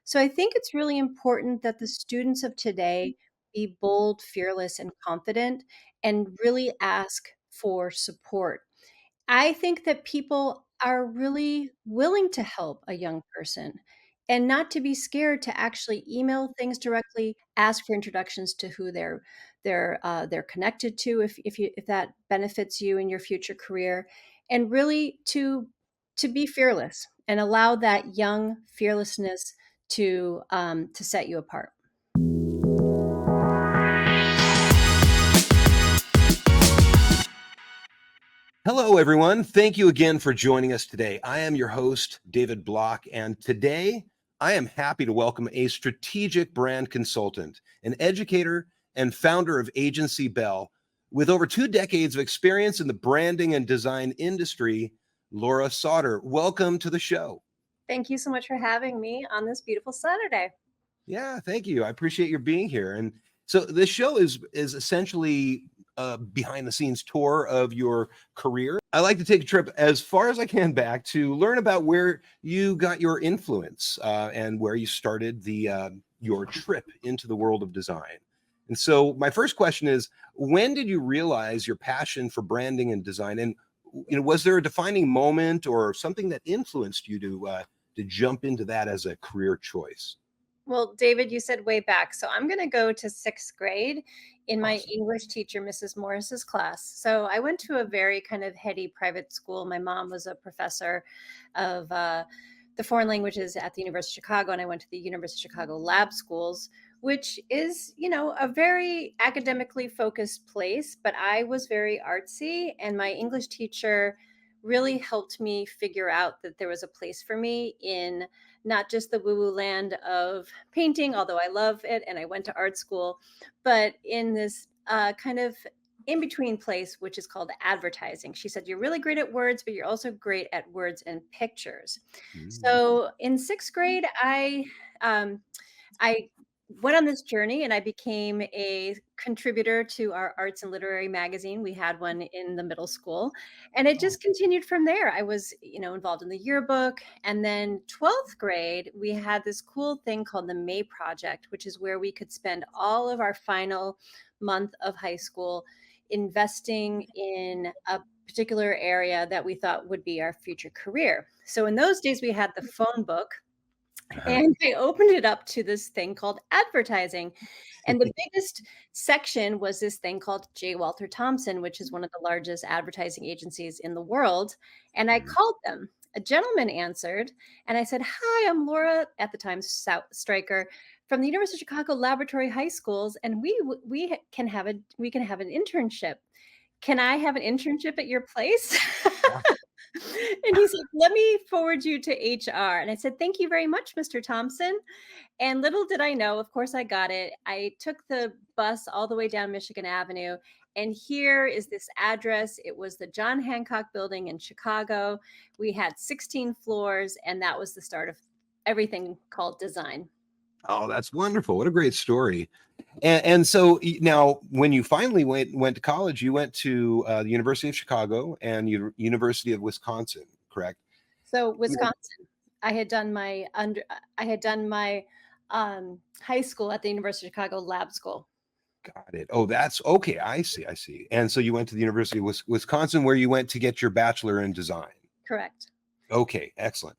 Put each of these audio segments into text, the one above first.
So I think it's really important that the students of today be bold, fearless, and confident and really ask for support. I think that people are really willing to help a young person and not to be scared to actually email things directly, ask for introductions to who they're connected to if that benefits you in your future career, and really to be fearless and allow that young fearlessness to set you apart. Hello, everyone. Thank you again for joining us today. I am your host, David Block, and today I am happy to welcome a strategic brand consultant, an educator, and founder of Agency Bell. With over 2 decades of experience in the branding and design industry, Laura Sauter. Welcome to the show. Thank you so much for having me on this beautiful Saturday. Yeah, thank you. I appreciate your being here. And so this show is essentially a behind the scenes tour of your career. I like to take a trip as far as I can back to learn about where you got your influence and where you started the your trip into the world of design. And so my first question is, when did you realize your passion for branding and design? And was there a defining moment or something that influenced you to jump into that as a career choice? Well, David, you said way back. So I'm going to go to sixth grade in my Awesome. English teacher, Mrs. Morris's class. So I went to a very kind of heady private school. My mom was a professor of the foreign languages at the University of Chicago, and I went to the University of Chicago lab schools, which is, a very academically focused place. But I was very artsy, and my English teacher really helped me figure out that there was a place for me in not just the woo woo land of painting, although I love it and I went to art school, but in this kind of in between place, which is called advertising. She said, "You're really great at words, but you're also great at words and pictures." Mm. So in sixth grade, I went on this journey and I became a contributor to our arts and literary magazine. We had one in the middle school, and it Oh, just continued from there. I was, involved in the yearbook. And then 12th grade, we had this cool thing called the May Project, which is where we could spend all of our final month of high school investing in a particular area that we thought would be our future career. So in those days, we had the phone book, uh-huh. and I opened it up to this thing called advertising. And the biggest section was this thing called J. Walter Thompson, which is one of the largest advertising agencies in the world. And I Mhm. called them. A gentleman answered, and I said, "Hi, I'm Laura, at the time Stryker, from the University of Chicago Laboratory High Schools, and we can have an internship. Can I have an internship at your place?" And he's like, "Let me forward you to HR." And I said, "Thank you very much, Mr. Thompson." And little did I know, of course, I got it. I took the bus all the way down Michigan Avenue. And here is this address. It was the John Hancock Building in Chicago. We had 16 floors, and that was the start of everything called design. Oh, that's wonderful. What a great story. And so now, when you finally went to college, you went to the University of Chicago and University of Wisconsin, correct? So Yeah. Wisconsin, I had done my high school at the University of Chicago Lab School. Got it. Oh, that's okay. I see. I see. And so you went to the University of Wisconsin, where you went to get your bachelor in design. Correct. Okay, excellent.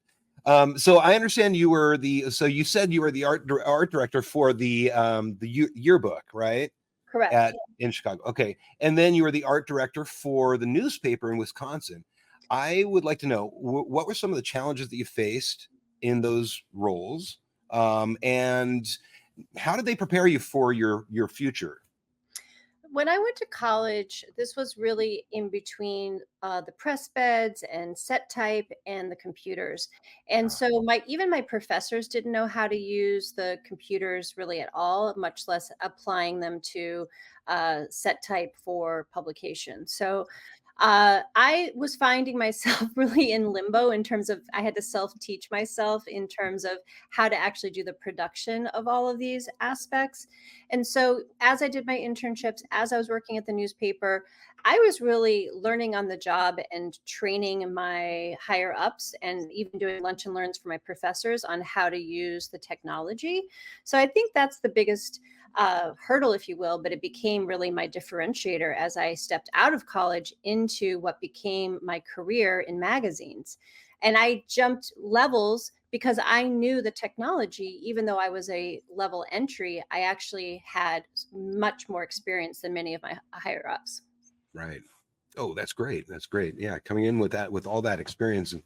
So I understand you were so you said you were the art director for the yearbook, right? Correct. At in Chicago. Okay. And then you were the art director for the newspaper in Wisconsin. I would like to know what were some of the challenges that you faced in those roles, and how did they prepare you for your future? When I went to college, this was really in between the press beds and set type and the computers. And Uh, so my professors didn't know how to use the computers really at all, much less applying them to set type for publication. So I was finding myself really in limbo in terms of I had to self teach myself in terms of how to actually do the production of all of these aspects. And so, as I did my internships, as I was working at the newspaper, I was really learning on the job and training my higher ups and even doing lunch and learns for my professors on how to use the technology. So, I think that's the biggest hurdle, if you will, but it became really my differentiator as I stepped out of college into what became my career in magazines. And I jumped levels because I knew the technology, even though I was a level entry, I actually had much more experience than many of my higher ups. Right. Oh, that's great. That's great. Yeah, coming in with that, with all that experience and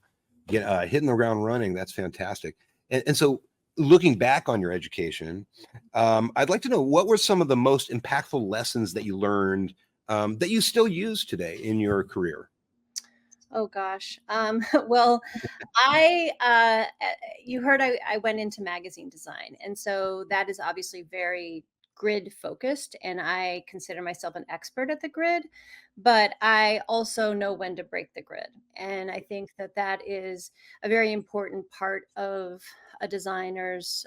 hitting the ground running, that's fantastic. And so, looking back on your education, I'd like to know what were some of the most impactful lessons that you learned that you still use today in your career? Oh gosh. Well, you heard I went into magazine design. And so that is obviously very grid focused. And I consider myself an expert at the grid, but I also know when to break the grid. And I think that that is a very important part of a designer's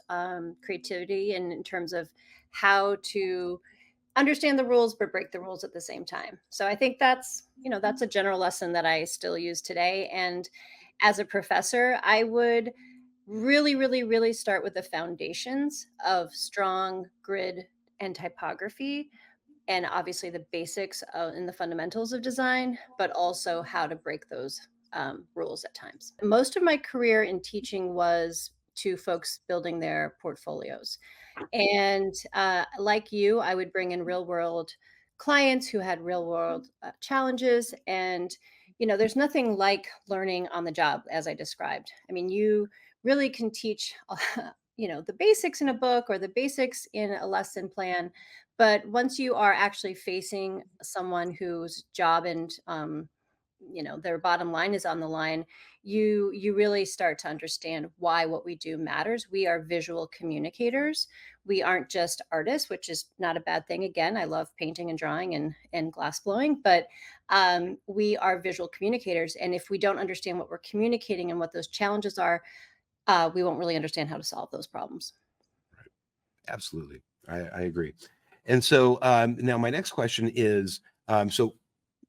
creativity and in terms of how to understand the rules but break the rules at the same time. So I think that's a general lesson that I still use today. And as a professor, I would really, really, really start with the foundations of strong grid and typography, and obviously the basics and the fundamentals of design, but also how to break those rules at times. Most of my career in teaching was to folks building their portfolios. And like you, I would bring in real world clients who had real world challenges. And, there's nothing like learning on the job, as I described. I mean, you really can teach, the basics in a book or the basics in a lesson plan. But once you are actually facing someone whose job and, their bottom line is on the line, you really start to understand why what we do matters. We are visual communicators. We aren't just artists, which is not a bad thing. Again, I love painting and drawing and glass blowing, but we are visual communicators. And if we don't understand what we're communicating and what those challenges are, we won't really understand how to solve those problems. Absolutely. I agree. And so now my next question is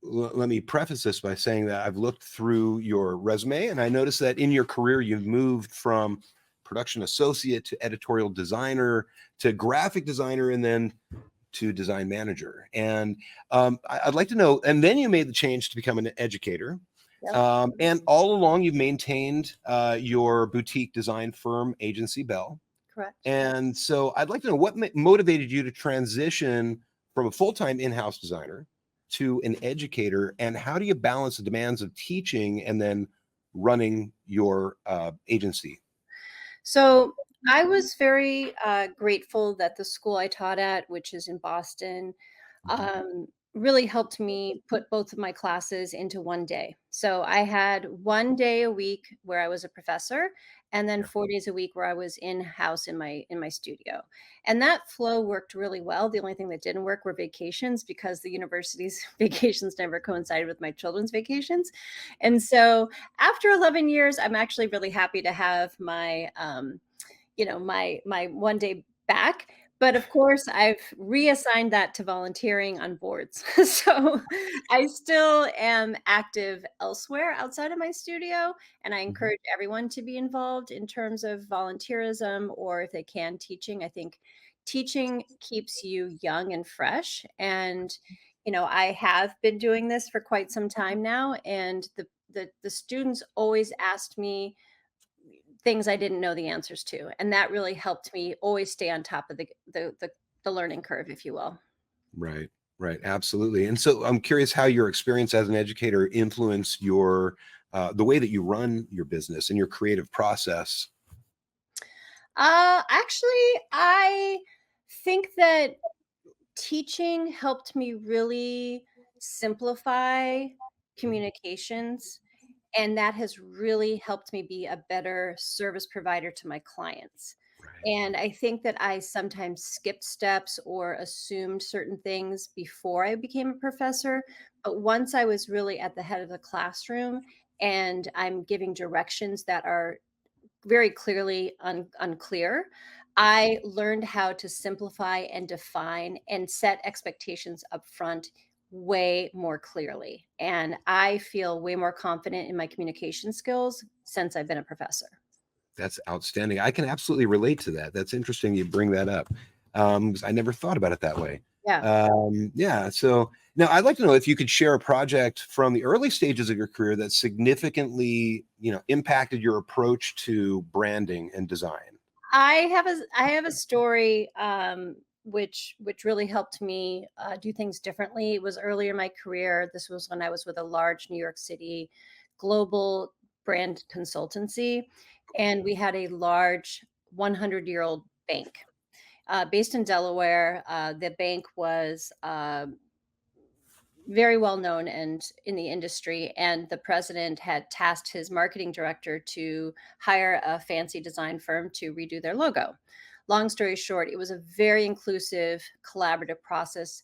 let me preface this by saying that I've looked through your resume and I noticed that in your career, you've moved from production associate to editorial designer to graphic designer and then to design manager. And I'd like to know, and then you made the change to become an educator. Yep. And all along, you've maintained your boutique design firm, Agency Bell. Correct. And so I'd like to know what motivated you to transition from a full-time in-house designer to an educator, and how do you balance the demands of teaching and then running your agency? So I was very grateful that the school I taught at, which is in Boston, Mhm. um, really helped me put both of my classes into one day. So I had one day a week where I was a professor, and then Yeah. 4 days a week where I was in house in my studio. And that flow worked really well. The only thing that didn't work were vacations because the university's vacations never coincided with my children's vacations. And so after 11 years, I'm actually really happy to have my one day back. But of course, I've reassigned that to volunteering on boards. So I still am active elsewhere outside of my studio. And I Mhm. encourage everyone to be involved in terms of volunteerism or if they can, teaching. I think teaching keeps you young and fresh. And, I have been doing this for quite some time now. And the students always asked me things I didn't know the answers to, and that really helped me always stay on top of the learning curve, if you will. Right, right, absolutely. And so I'm curious how your experience as an educator influenced your the way that you run your business and your creative process. Actually, I think that teaching helped me really simplify communications, and that has really helped me be a better service provider to my clients. Right. And I think that I sometimes skipped steps or assumed certain things before I became a professor. But once I was really at the head of the classroom and I'm giving directions that are very clearly unclear, I learned how to simplify and define and set expectations up front way more clearly. And I feel way more confident in my communication skills since I've been a professor. That's outstanding. I can absolutely relate to that. That's interesting you bring that up. 'Cause I never thought about it that way. Yeah. Yeah. So now I'd like to know if you could share a project from the early stages of your career that significantly, impacted your approach to branding and design. I have a story which really helped me do things differently. It was earlier in my career. This was when I was with a large New York City global brand consultancy, and we had a large 100-year-old bank based in Delaware. The bank was very well known and in the industry, and the president had tasked his marketing director to hire a fancy design firm to redo their logo. Long story short, it was a very inclusive collaborative process,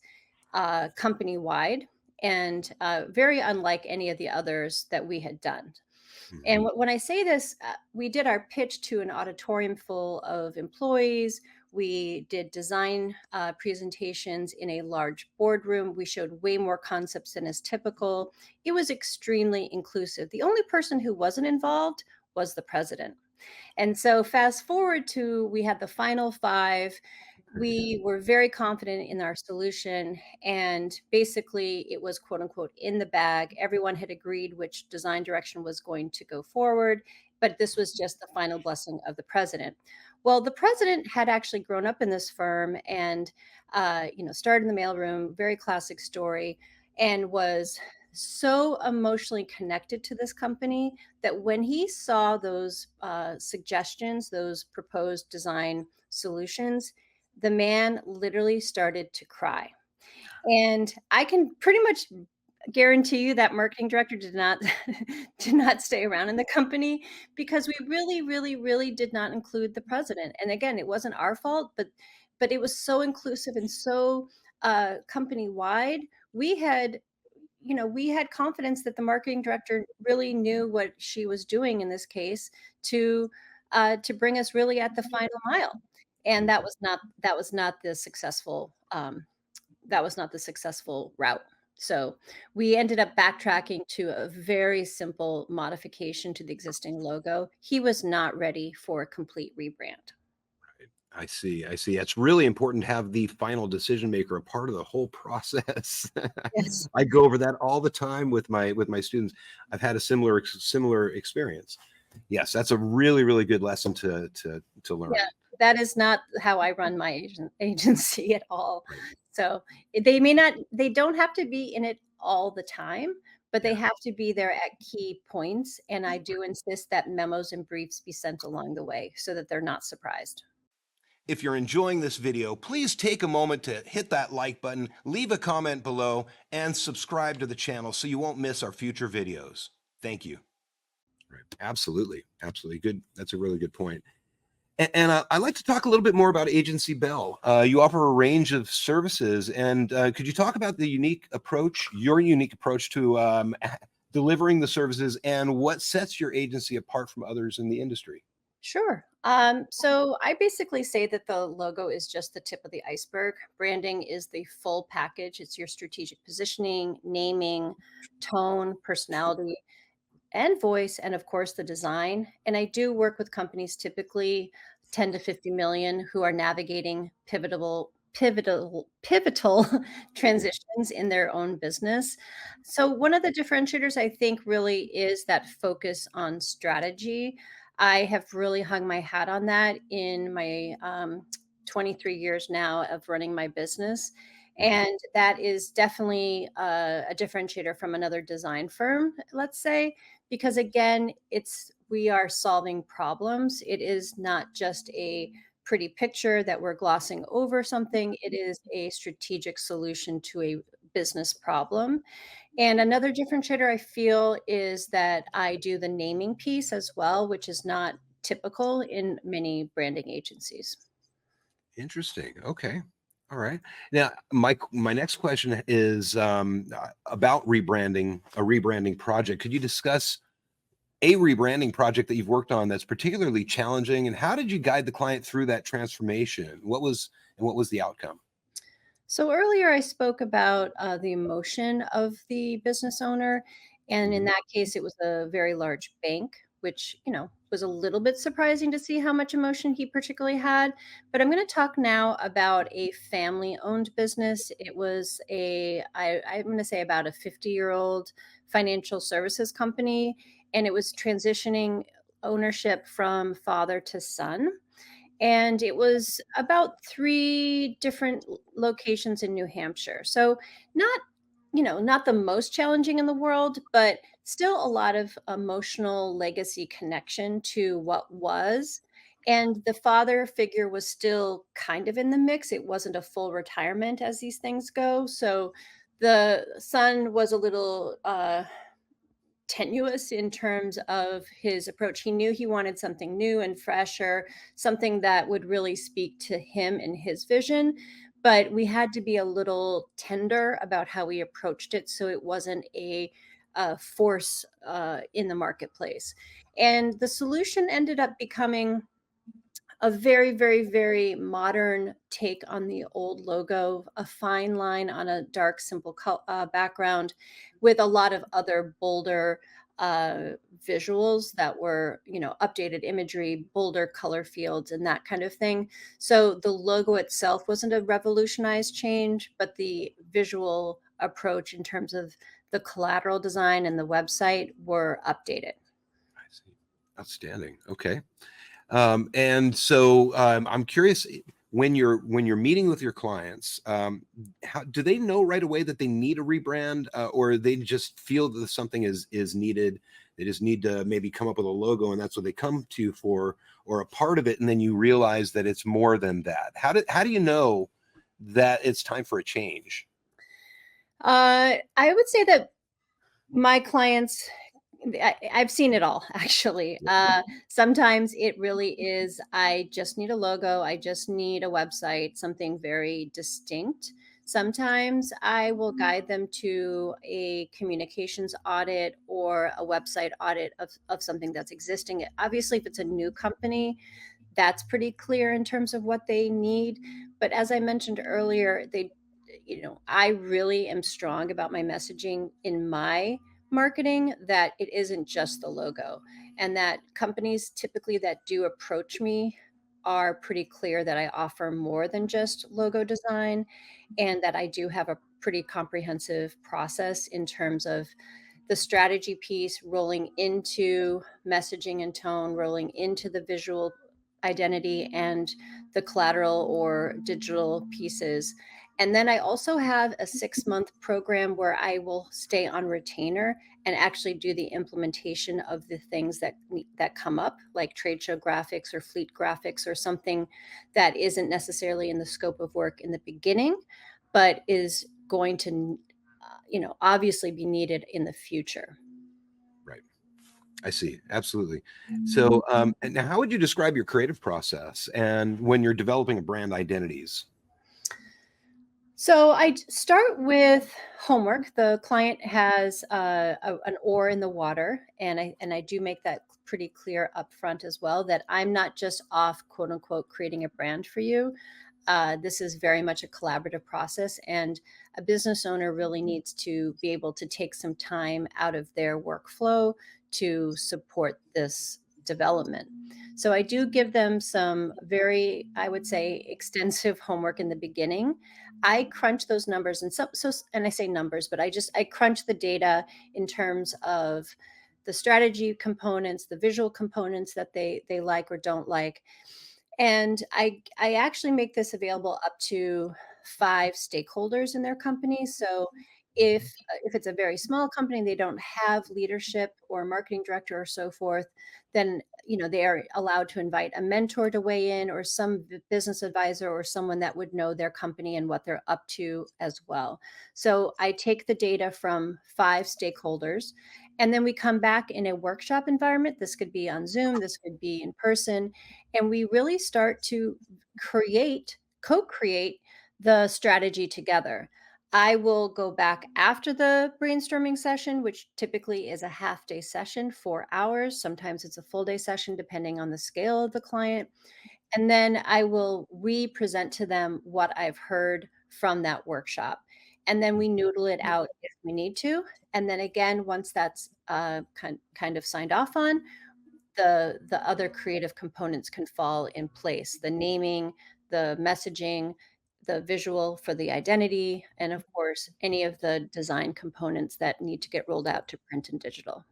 company wide, and very unlike any of the others that we had done. And Mhm. when I say this, we did our pitch to an auditorium full of employees. We did design presentations in a large boardroom. We showed way more concepts than is typical. It was extremely inclusive. The only person who wasn't involved was the president. And so, fast forward to we had the final five. We were very confident in our solution, and basically it was quote unquote in the bag. Everyone had agreed which design direction was going to go forward, but this was just the final blessing of the president. Well, the president had actually grown up in this firm and started in the mailroom, very classic story, and was so emotionally connected to this company that when he saw those suggestions, those proposed design solutions, the man literally started to cry. And I can pretty much guarantee you that marketing director did not did not stay around in the company because we really, really, really did not include the president. And again, it wasn't our fault, but it was so inclusive and so company wide. We had we had confidence that the marketing director really knew what she was doing in this case to bring us really at the final mile. And Mhm. that was not the successful route. So we ended up backtracking to a very simple modification to the existing logo. He was not ready for a complete rebrand. I see. I see. It's really important to have the final decision maker a part of the whole process. Yes. I go over that all the time with my students. I've had a similar experience. Yes, that's a really really good lesson to Yeah, learn. that is not how I run my agency at all. Right. So, they don't have to be in it all the time, but they Yeah. have to be there at key points, and I do insist that memos and briefs be sent along the way so that they're not surprised. If you're enjoying this video, please take a moment to hit that like button, leave a comment below, and subscribe to the channel so you won't miss our future videos. Thank you. Right. Absolutely. Absolutely. Good. That's a really good point. And I'd like to talk a little bit more about Agency Bell. You offer a range of services, and could you talk about your unique approach to delivering the services, and what sets your agency apart from others in the industry? Sure. So I basically say that the logo is just the tip of the iceberg. Branding is the full package. It's your strategic positioning, naming, tone, personality, and voice, and of course the design. And I do work with companies typically 10 to 50 million who are navigating pivotal transitions in their own business. So one of the differentiators I think really is that focus on strategy. I have really hung my hat on that in my 23 years now of running my business. Mhm. And that is definitely a differentiator from another design firm, let's say, because again, we are solving problems. It is not just a pretty picture that we're glossing over something. It is a strategic solution to a business problem. And another differentiator I feel is that I do the naming piece as well, which is not typical in many branding agencies. Interesting. Okay. All right. Now, my next question is about rebranding, a rebranding project. Could you discuss a rebranding project that you've worked on that's particularly challenging, and how did you guide the client through that transformation? What was the outcome? So earlier I spoke about the emotion of the business owner, and in Mhm. that case, it was a very large bank, which was a little bit surprising to see how much emotion he particularly had. But I'm going to talk now about a family-owned business. It was I'm going to say about a 50-year-old financial services company, and it was transitioning ownership from father to son, and it was about 3 different locations in New Hampshire. So not, not the most challenging in the world, but still a lot of emotional legacy connection to what was. And the father figure was still kind of in the mix. It wasn't a full retirement as these things go. So the son was a little tenuous in terms of his approach. He knew he wanted something new and fresher, something that would really speak to him and his vision. But we had to be a little tender about how we approached it so it wasn't a force in the marketplace. And the solution ended up becoming a very, very, very modern take on the old logo, a fine line on a dark, simple background with a lot of other bolder uh, visuals that were, updated imagery, bolder color fields, and that kind of thing. So the logo itself wasn't a revolutionized change, but the visual approach in terms of the collateral design and the website were updated. I see. Outstanding. Okay. And so I'm curious, when you're meeting with your clients, how do they know right away that they need a rebrand, or they just feel that something is needed? They just need to maybe come up with a logo, and that's what they come to you for, or a part of it, and then you realize that it's more than that. How do you know that it's time for a change? I would say that my clients, I've seen it all actually. Sometimes it really is, I just need a logo, I just need a website, something very distinct. Sometimes I will guide them to a communications audit or a website audit of something that's existing. Obviously, if it's a new company, that's pretty clear in terms of what they need. But as I mentioned earlier, I really am strong about my messaging in my marketing, that it isn't just the logo, and that companies typically that do approach me are pretty clear that I offer more than just logo design, and that I do have a pretty comprehensive process in terms of the strategy piece rolling into messaging and tone, rolling into the visual identity and the collateral or digital pieces. And then I also have a 6-month program where I will stay on retainer and actually do the implementation of the things that come up, like trade show graphics or fleet graphics or something that isn't necessarily in the scope of work in the beginning, but is going to obviously be needed in the future. Right. I see. Absolutely. So, and now how would you describe your creative process and when you're developing a brand identities? So start with homework. The client has an oar in the water, and I do make that pretty clear up front as well, that I'm not just off, quote unquote, creating a brand for you. This is very much a collaborative process, and a business owner really needs to be able to take some time out of their workflow to support this development. So I do give them some very, I would say, extensive homework in the beginning. I crunch those numbers, and and I say numbers, but I crunch the data in terms of the strategy components, the visual components that they like or don't like, and I actually make this available up to 5 stakeholders in their company. So if it's a very small company, they don't have leadership or marketing director or so forth, then they are allowed to invite a mentor to weigh in, or some business advisor or someone that would know their company and what they're up to as well. So I take the data from 5 stakeholders, And then we come back in a workshop environment. This could be on Zoom, this could be in person. And we really start to co-create the strategy together. I will go back after the brainstorming session, which typically is a half day session, 4 hours. Sometimes it's a full day session, depending on the scale of the client. And then I will re-present to them what I've heard from that workshop. And then we noodle it out if we need to. And then again, once that's kind of signed off on, the other creative components can fall in place. The naming, the messaging, the visual for the identity, and of course, any of the design components that need to get rolled out to print and digital.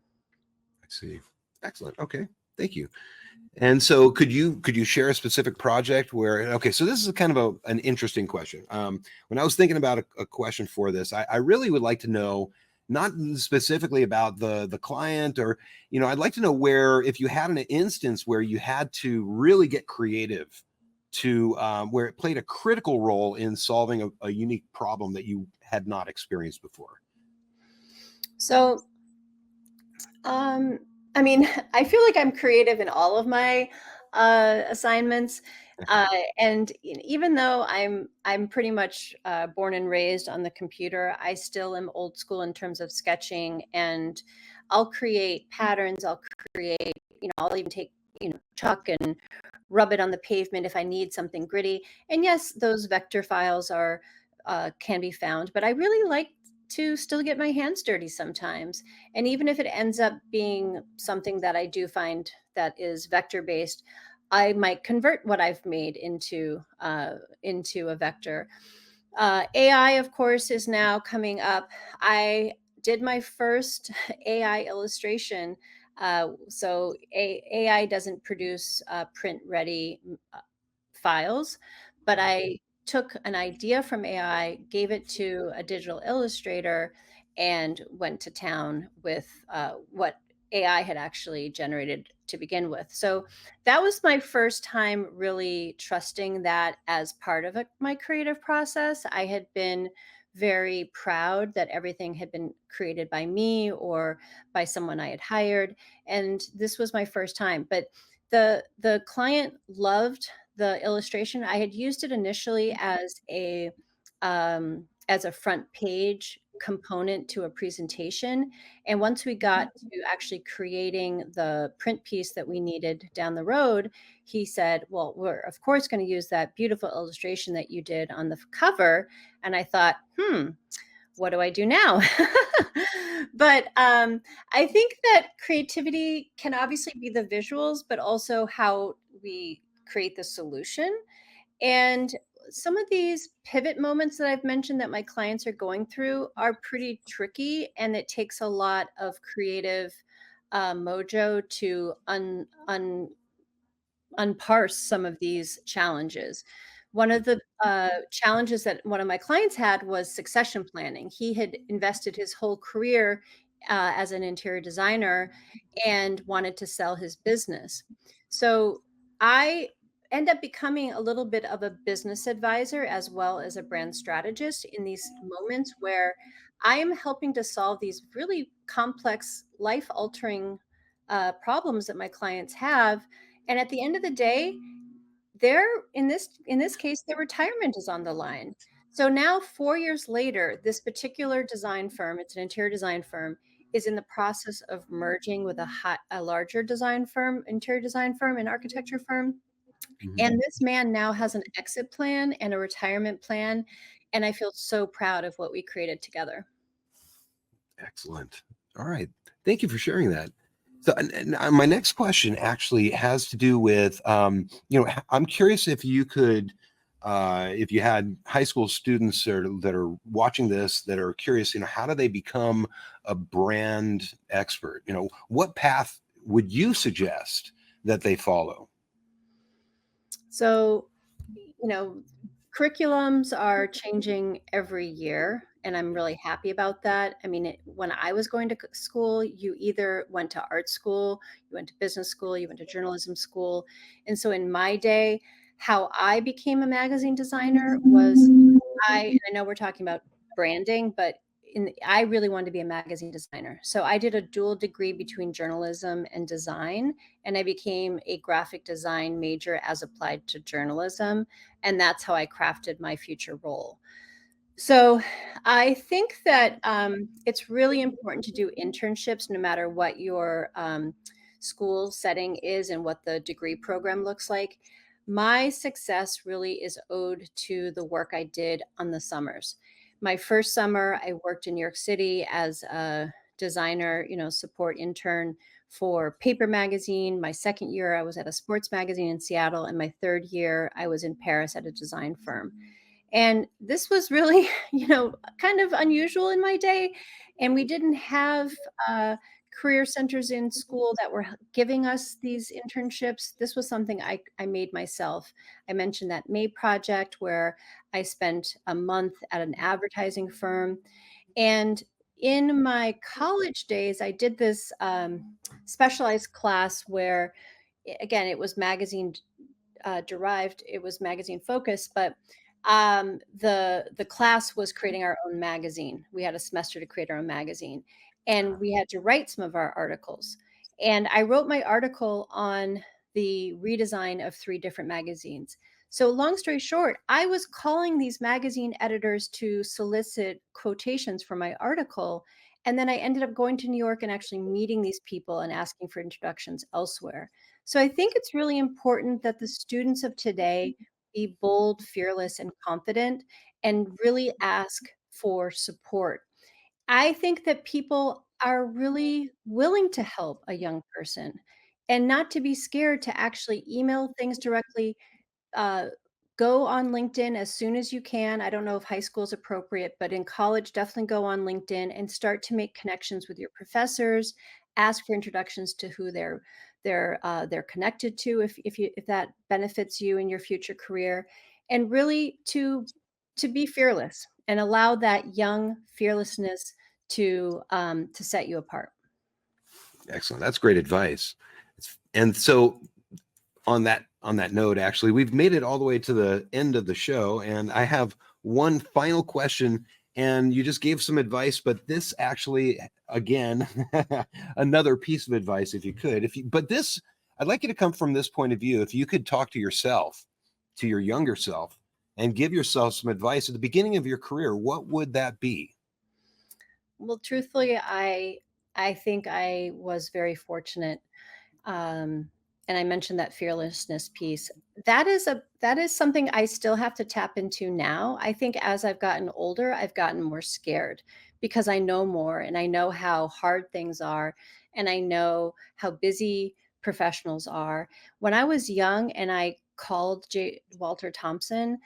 I see. Excellent. Okay. Thank you. And so could you share a specific project where, okay, so this is kind of an interesting question. When I was thinking about a question for this, I really would like to know, not specifically about the client, or, I'd like to know where, if you had an instance where you had to really get creative to where it played a critical role in solving a unique problem that you had not experienced before. So I mean, I feel like I'm creative in all of my assignments, and even though I'm pretty much born and raised on the computer, I still am old school in terms of sketching, and I'll create patterns. I'll create, I'll even take chalk and rub it on the pavement if I need something gritty. And yes, those vector files are can be found, but I really like to still get my hands dirty sometimes. And even if it ends up being something that I do find that is vector based, I might convert what I've made into a vector. AI, of course, is now coming up. I did my first AI illustration. So AI doesn't produce print ready files, but I took an idea from AI, gave it to a digital illustrator, and went to town with what AI had actually generated to begin with. So that was my first time really trusting that as part of my creative process. I had been very proud that everything had been created by me or by someone I had hired, and this was my first time. But the client loved the illustration. I had used it initially as a front page component to a presentation. And once we got to actually creating the print piece that we needed down the road, he said, well, we're of course going to use that beautiful illustration that you did on the cover. And I thought, what do I do now? But I think that creativity can obviously be the visuals, but also how we create the solution. And some of these pivot moments that I've mentioned that my clients are going through are pretty tricky, and it takes a lot of creative mojo to unparse some of these challenges. One of the challenges that one of my clients had was succession planning. He had invested his whole career as an interior designer and wanted to sell his business. So I end up becoming a little bit of a business advisor as well as a brand strategist in these moments where I am helping to solve these really complex, life altering problems that my clients have. And at the end of the day, they're in this case, their retirement is on the line. So now 4 years later, this particular design firm, it's an interior design firm, is in the process of merging with a larger design firm, interior design firm, and architecture firm. And this man now has an exit plan and a retirement plan. And I feel so proud of what we created together. Excellent. All right. Thank you for sharing that. So, and my next question actually has to do with, I'm curious if you could, if you had high school students that are watching this that are curious, how do they become a brand expert? What path would you suggest that they follow? So, curriculums are changing every year, and I'm really happy about that. I mean, when I was going to school, you either went to art school, you went to business school, you went to journalism school. And so in my day, how I became a magazine designer was I know we're talking about branding, but I really wanted to be a magazine designer. So I did a dual degree between journalism and design, and I became a graphic design major as applied to journalism. And that's how I crafted my future role. So I think that it's really important to do internships no matter what your school setting is and what the degree program looks like. My success really is owed to the work I did on the summers. My first summer, I worked in New York City as a designer, support intern for Paper Magazine. My second year, I was at a sports magazine in Seattle. And my third year, I was in Paris at a design firm. And this was really, kind of unusual in my day. And we didn't have career centers in school that were giving us these internships. This was something I made myself. I mentioned that May project where I spent a month at an advertising firm. And in my college days, I did this specialized class where, again, it was magazine derived. It was magazine focused, but the class was creating our own magazine. We had a semester to create our own magazine, and we had to write some of our articles. And I wrote my article on the redesign of 3 different magazines. So long story short, I was calling these magazine editors to solicit quotations for my article. And then I ended up going to New York and actually meeting these people and asking for introductions elsewhere. So I think it's really important that the students of today be bold, fearless, and confident, and really ask for support. I think that people are really willing to help a young person and not to be scared to actually email things directly, uh, go on LinkedIn as soon as you can. I don't know if high school is appropriate, but in college, definitely go on LinkedIn and start to make connections with your professors. Ask for introductions to who they're connected to, if that benefits you in your future career, and really to be fearless and allow that young fearlessness to set you apart. Excellent. That's great advice. And so on that note, actually, we've made it all the way to the end of the show, and I have one final question. And you just gave some advice, but this actually, again, another piece of advice, if you could. But this, I'd like you to come from this point of view. If you could talk to yourself, to your younger self, and give yourself some advice at the beginning of your career, what would that be? Well, truthfully, I think I was very fortunate. Um, and I mentioned that fearlessness piece. That is something I still have to tap into now. I think as I've gotten older, I've gotten more scared because I know more and I know how hard things are and I know how busy professionals are. When I was young and I called Walter Thompson,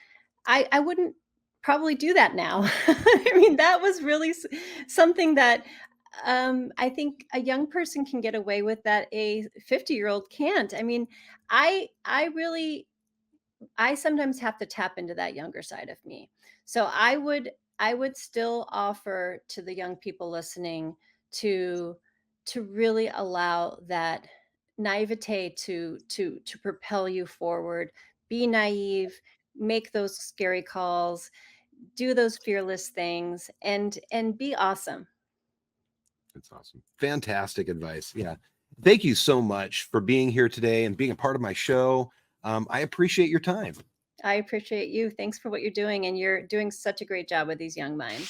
I wouldn't probably do that now. I mean, that was really something that I think a young person can get away with that a 50-year-old can't. I mean, I sometimes have to tap into that younger side of me. So I would still offer to the young people listening to to really allow that naivete to propel you forward. Be naive, make those scary calls, do those fearless things, and be awesome. That's awesome. Fantastic advice. Yeah. Thank you so much for being here today and being a part of my show. I appreciate your time. I appreciate you. Thanks for what you're doing, and you're doing such a great job with these young minds.